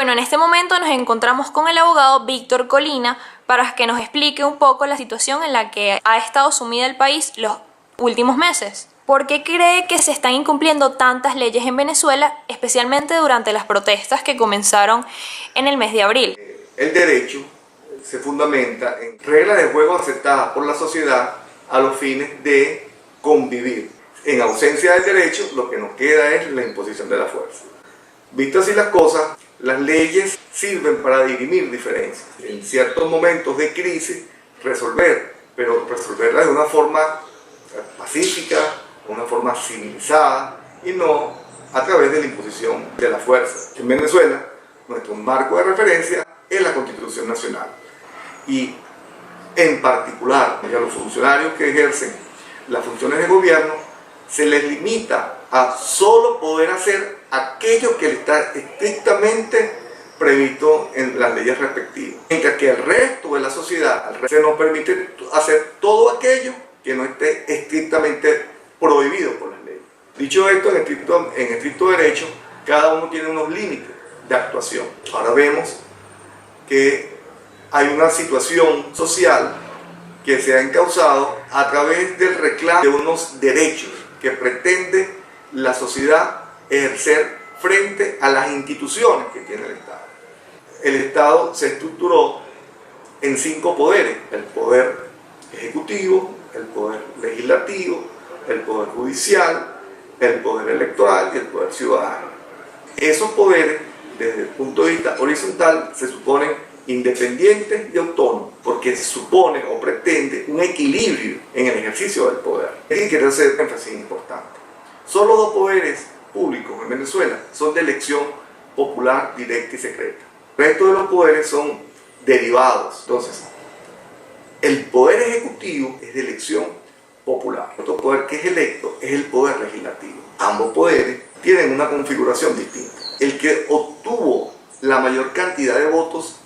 Bueno, en este momento nos encontramos con el abogado Víctor Colina para que nos explique un poco la situación en la que ha estado sumida el país los últimos meses. ¿Por qué cree que se están incumpliendo tantas leyes en Venezuela, especialmente durante las protestas que comenzaron en el mes de abril? El derecho se fundamenta en reglas de juego aceptadas por la sociedad a los fines de convivir. En ausencia del derecho, lo que nos queda es la imposición de la fuerza. Visto así las cosas, las leyes sirven para dirimir diferencias. En ciertos momentos de crisis, pero resolverlas de una forma pacífica, una forma civilizada y no a través de la imposición de la fuerza. En Venezuela, nuestro marco de referencia es la Constitución Nacional. Y en particular, a los funcionarios que ejercen las funciones de gobierno, se les limita a solo poder hacer aquello que está estrictamente previsto en las leyes respectivas. Mientras que el resto de la sociedad se nos permite hacer todo aquello que no esté estrictamente prohibido por las leyes. Dicho esto, en estricto derecho, cada uno tiene unos límites de actuación. Ahora vemos que hay una situación social que se ha encauzado a través del reclamo de unos derechos que pretende la sociedad ejercer frente a las instituciones que tiene el Estado. El Estado se estructuró en 5 poderes: el poder ejecutivo, el poder legislativo, el poder judicial, el poder electoral y el poder ciudadano. Esos poderes, desde el punto de vista horizontal, se suponen independientes y autónomos, porque se supone o pretende un equilibrio en el ejercicio del poder. Y quiero hacer énfasis importante: solo 2 poderes públicos en Venezuela son de elección popular directa y secreta. El resto de los poderes son derivados. Entonces, el poder ejecutivo es de elección popular. Otro poder que es electo es el poder legislativo. Ambos poderes tienen una configuración distinta. El que obtuvo la mayor cantidad de votos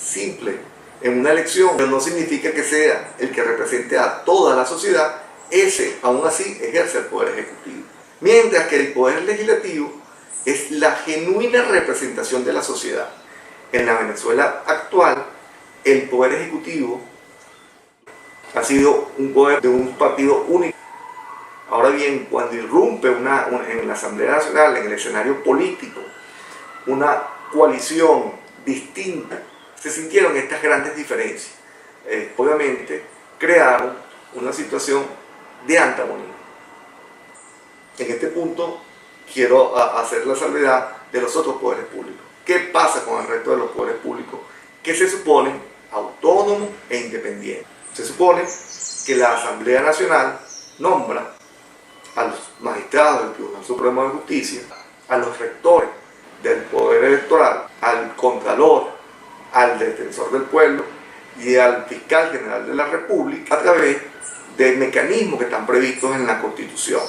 simple en una elección, pero no significa que sea el que represente a toda la sociedad, ese aún así ejerce el poder ejecutivo. Mientras que el poder legislativo es la genuina representación de la sociedad. En la Venezuela actual, el poder ejecutivo ha sido un poder de un partido único. Ahora bien, cuando irrumpe en la Asamblea Nacional, en el escenario político, una coalición distinta, se sintieron estas grandes diferencias. Obviamente crearon una situación de antagonismo. En este punto quiero hacer la salvedad de los otros poderes públicos. ¿Qué pasa con el resto de los poderes públicos que se suponen autónomos e independientes? Se supone que la Asamblea Nacional nombra a los magistrados del Tribunal Supremo de Justicia, a los rectores del Poder Electoral, al Contralor, al Defensor del Pueblo y al Fiscal General de la República a través de mecanismos que están previstos en la Constitución.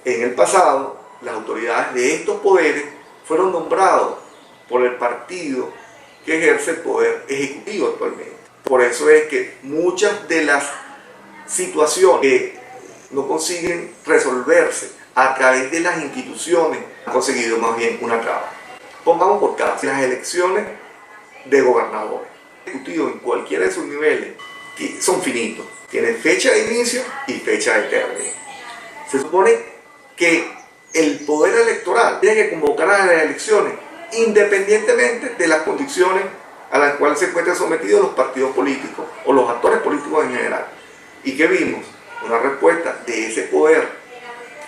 En el pasado, las autoridades de estos poderes fueron nombrados por el partido que ejerce el poder ejecutivo actualmente. Por eso es que muchas de las situaciones que no consiguen resolverse a través de las instituciones han conseguido más bien una traba. Pongamos por caso las elecciones de gobernadores. El ejecutivo en cualquiera de sus niveles son finitos, tienen fecha de inicio y fecha de término. Se supone que el poder electoral tiene que convocar a las elecciones independientemente de las condiciones a las cuales se encuentran sometidos los partidos políticos o los actores políticos en general. ¿Y qué vimos? Una respuesta de ese poder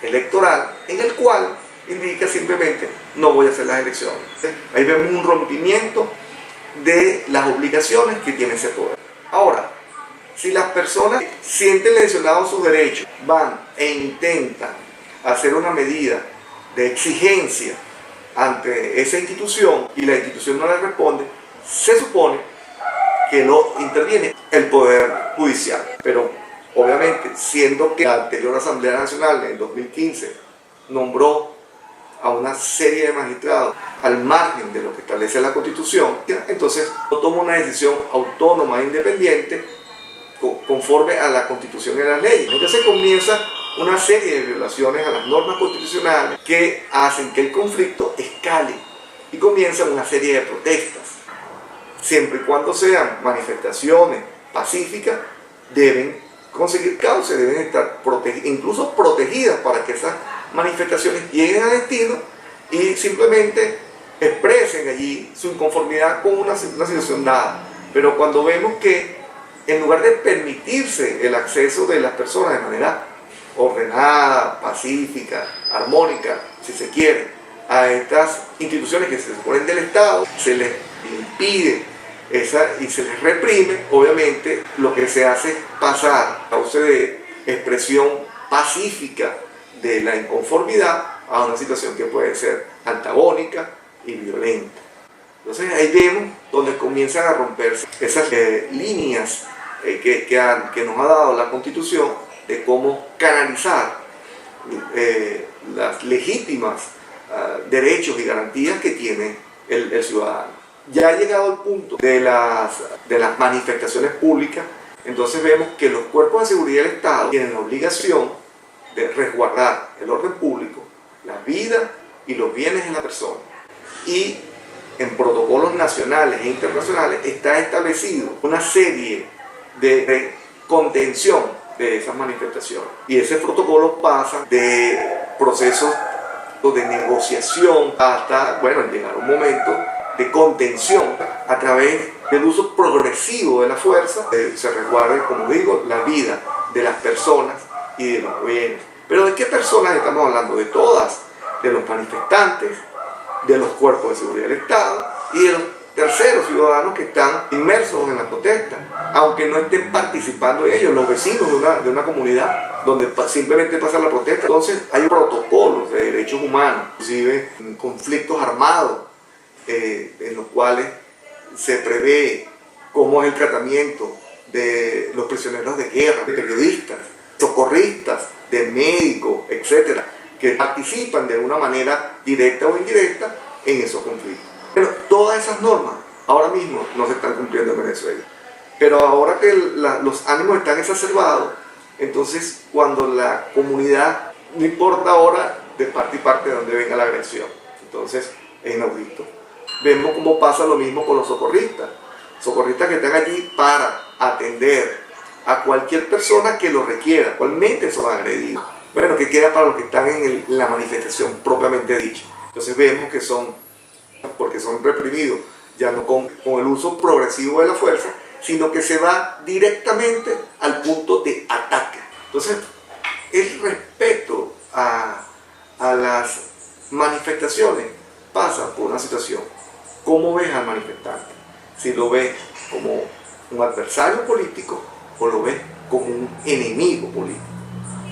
electoral en el cual indica simplemente: no voy a hacer las elecciones. Ahí vemos un rompimiento de las obligaciones que tiene ese poder. Ahora, si las personas sienten lesionados sus derechos, van e intentan hacer una medida de exigencia ante esa institución y la institución no les responde, se supone que no interviene el Poder Judicial. Pero obviamente, siendo que la anterior Asamblea Nacional en 2015 nombró a una serie de magistrados al margen de lo que establece la Constitución, entonces no toma una decisión autónoma e independiente conforme a la Constitución y las leyes. Entonces comienza una serie de violaciones a las normas constitucionales que hacen que el conflicto escale y comienzan una serie de protestas. Siempre y cuando sean manifestaciones pacíficas, deben conseguir cauce, deben estar incluso protegidas para que esas manifestaciones lleguen a destino y simplemente expresen allí su inconformidad con una situación dada. Pero cuando vemos que en lugar de permitirse el acceso de las personas de manera ordenada, pacífica, armónica, si se quiere, a estas instituciones que se suponen del Estado, se les impide y se les reprime, obviamente lo que se hace es pasar a causa de expresión pacífica de la inconformidad a una situación que puede ser antagónica y violenta. Entonces ahí vemos donde comienzan a romperse esas líneas que nos ha dado la Constitución de cómo canalizar las legítimas derechos y garantías que tiene el ciudadano. Ya ha llegado el punto de las manifestaciones públicas, entonces vemos que los cuerpos de seguridad del Estado tienen la obligación de resguardar el orden público, la vida y los bienes de la persona. Y en protocolos nacionales e internacionales está establecido una serie de contención de esas manifestaciones. Y ese protocolo pasa de procesos de negociación hasta, bueno, llegar a un momento de contención a través del uso progresivo de la fuerza. Se resguarde, como digo, la vida de las personas y de los bienes. Pero ¿de qué personas estamos hablando? De todas, de los manifestantes, de los cuerpos de seguridad del Estado y de los terceros ciudadanos que están inmersos en la protesta, aunque no estén participando en ellos, los vecinos de una comunidad donde simplemente pasa la protesta. Entonces hay protocolos de derechos humanos, inclusive conflictos armados, en los cuales se prevé cómo es el tratamiento de los prisioneros de guerra, de periodistas, socorristas, de médicos, etcétera, que participan de una manera directa o indirecta en esos conflictos. Pero todas esas normas ahora mismo no se están cumpliendo en Venezuela. Pero ahora que los ánimos están exacerbados, entonces cuando la comunidad, no importa ahora de parte y parte de donde venga la agresión, entonces es inaudito. Vemos cómo pasa lo mismo con los socorristas que están allí para atender a cualquier persona que lo requiera, actualmente son agredidos. Bueno, ¿qué queda para los que están en la manifestación propiamente dicha? Entonces vemos que porque son reprimidos, ya no con el uso progresivo de la fuerza, sino que se va directamente al punto de ataque. Entonces, el respeto a las manifestaciones pasa por una situación. ¿Cómo ves al manifestante? Si lo ves como un adversario político o lo ves como un enemigo político.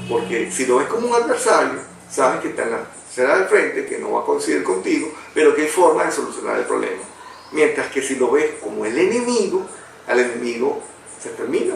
Porque si lo ves como un adversario, sabes que está en la acera del frente, que no va a coincidir contigo, pero que hay forma de solucionar el problema. Mientras que si lo ves como el enemigo, al enemigo se termina.